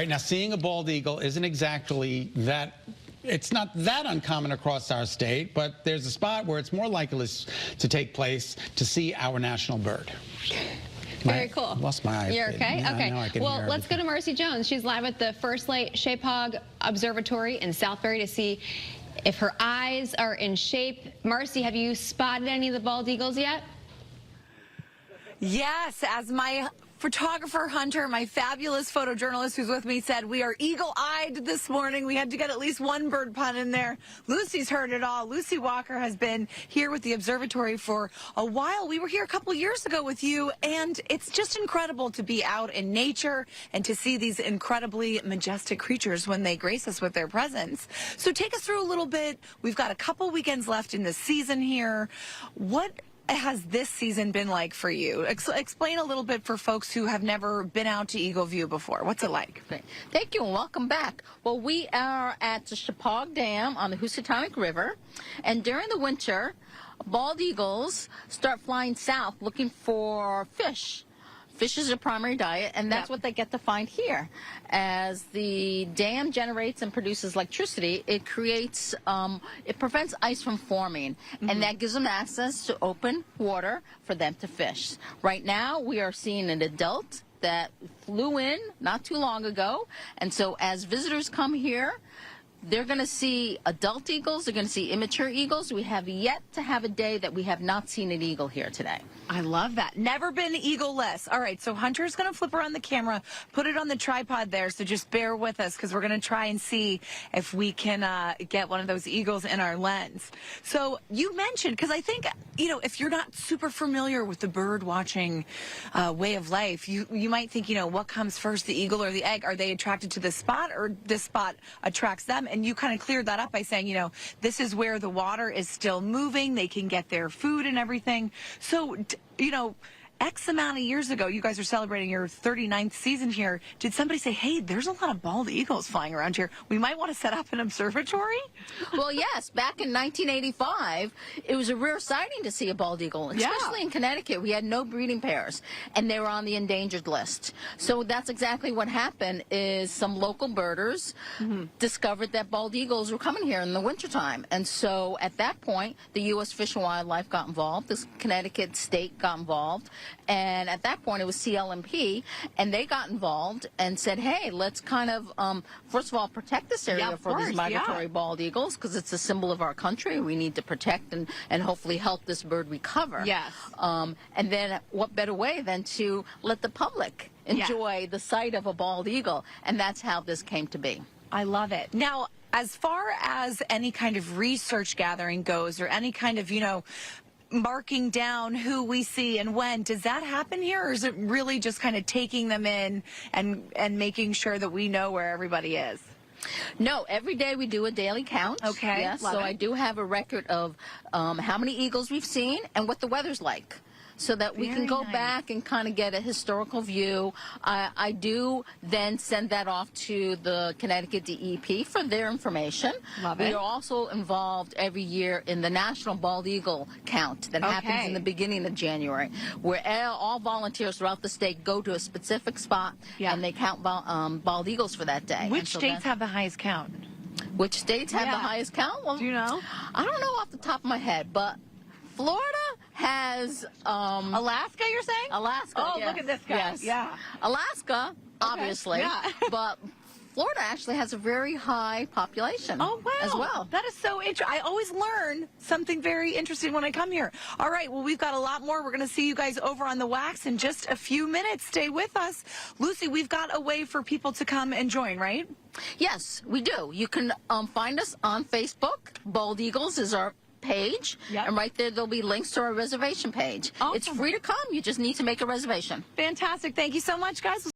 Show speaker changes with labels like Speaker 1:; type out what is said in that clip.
Speaker 1: Right now, seeing a bald eagle isn't exactly that. It's not that uncommon across our state, but there's a spot where it's more likely to take place to see our national bird.
Speaker 2: Very cool.
Speaker 1: Lost my eye.
Speaker 2: You're okay?
Speaker 1: Yeah,
Speaker 2: okay. Well, let's go to Marcy Jones. She's live at the FirstLight Shepaug Observatory in Southbury to see if her eyes are in shape. Marcy, have you spotted any of the bald eagles yet?
Speaker 3: Yes, as my photographer Hunter, my fabulous photojournalist who's with me, said, we are eagle-eyed this morning. We had to get at least one bird pun in there. Lucy's heard it all. Lucy Walker has been here with the observatory for a while. We were here a couple years ago with you, and it's just incredible to be out in nature and to see these incredibly majestic creatures when they grace us with their presence. So take us through a little bit. We've got a couple weekends left in the season here. What has this season been like for you? Explain a little bit for folks who have never been out to Eagle View before. What's it like?
Speaker 4: Thank you and welcome back. Well, we are at the Shepaug Dam on the Housatonic River, and during the winter, bald eagles start flying south looking for fish. Fish is their primary diet, and that's what they get to find here. As the dam generates and produces electricity, it creates, it prevents ice from forming, and that gives them access to open water for them to fish. Right now, we are seeing an adult that flew in not too long ago, and so as visitors come here, they're going to see adult eagles, they're going to see immature eagles. We have yet to have a day that we have not seen an eagle here today.
Speaker 3: I love that. Never been eagle-less. All right, so Hunter's going to flip around the camera, put it on the tripod there, so just bear with us because we're going to try and see if we can get one of those eagles in our lens. So you mentioned, because I think, you know, if you're not super familiar with the bird watching way of life, you might think, you know, what comes first, the eagle or the egg? Are they attracted to this spot or this spot attracts them? And you kind of cleared that up by saying, you know, this is where the water is still moving. They can get their food and everything. So, you know, X amount of years ago, you guys are celebrating your 39th season here. Did somebody say, hey, there's a lot of bald eagles flying around here. We might want to set up an observatory?
Speaker 4: Well, yes. Back in 1985, it was a rare sighting to see a bald eagle, especially in Connecticut. We had no breeding pairs, and they were on the endangered list. So that's exactly what happened is some local birders discovered that bald eagles were coming here in the wintertime. And so at that point, the U.S. Fish and Wildlife got involved. The Connecticut state got involved. And at that point, it was CLMP, and they got involved and said, hey, let's kind of, first of all, protect this area for these migratory bald eagles, because it's a symbol of our country. We need to protect and hopefully help this bird recover.
Speaker 3: Yes.
Speaker 4: And then what better way than to let the public enjoy the sight of a bald eagle, and that's how this came to be.
Speaker 3: I love it. Now, as far as any kind of research gathering goes, or any kind of, you know, marking down who we see and when, does that happen here, or is it really just kind of taking them in and making sure that we know where everybody is?
Speaker 4: No, every day we do a daily count.
Speaker 3: Okay.
Speaker 4: Yes, so I do have a record of how many eagles we've seen and what the weather's like, so that we can go back and kind of get a historical view. I do then send that off to the Connecticut DEP for their information.
Speaker 3: Love it.
Speaker 4: We are also involved every year in the National Bald Eagle Count that happens in the beginning of January, where all volunteers throughout the state go to a specific spot and they count bald eagles for that day.
Speaker 3: Which states have the highest count?
Speaker 4: Which states have the highest count? Well,
Speaker 3: do you know?
Speaker 4: I don't know off the top of my head, but Florida has
Speaker 3: Alaska, you're saying?
Speaker 4: Alaska.
Speaker 3: Oh, look at this guy.
Speaker 4: Yes.
Speaker 3: Yeah.
Speaker 4: Alaska, obviously. But Florida actually has a very high population.
Speaker 3: Oh, wow.
Speaker 4: As well.
Speaker 3: That is so interesting. I always learn something very interesting when I come here. All right, well, we've got a lot more. We're going to see you guys over on the wax in just a few minutes. Stay with us. Lucy, we've got a way for people to come and join, right?
Speaker 4: Yes, we do. You can find us on Facebook. Bald Eagles is our page, and right there'll be links to our reservation page. It's free to come. You just need to make a reservation.
Speaker 3: Fantastic. Thank you so much, guys.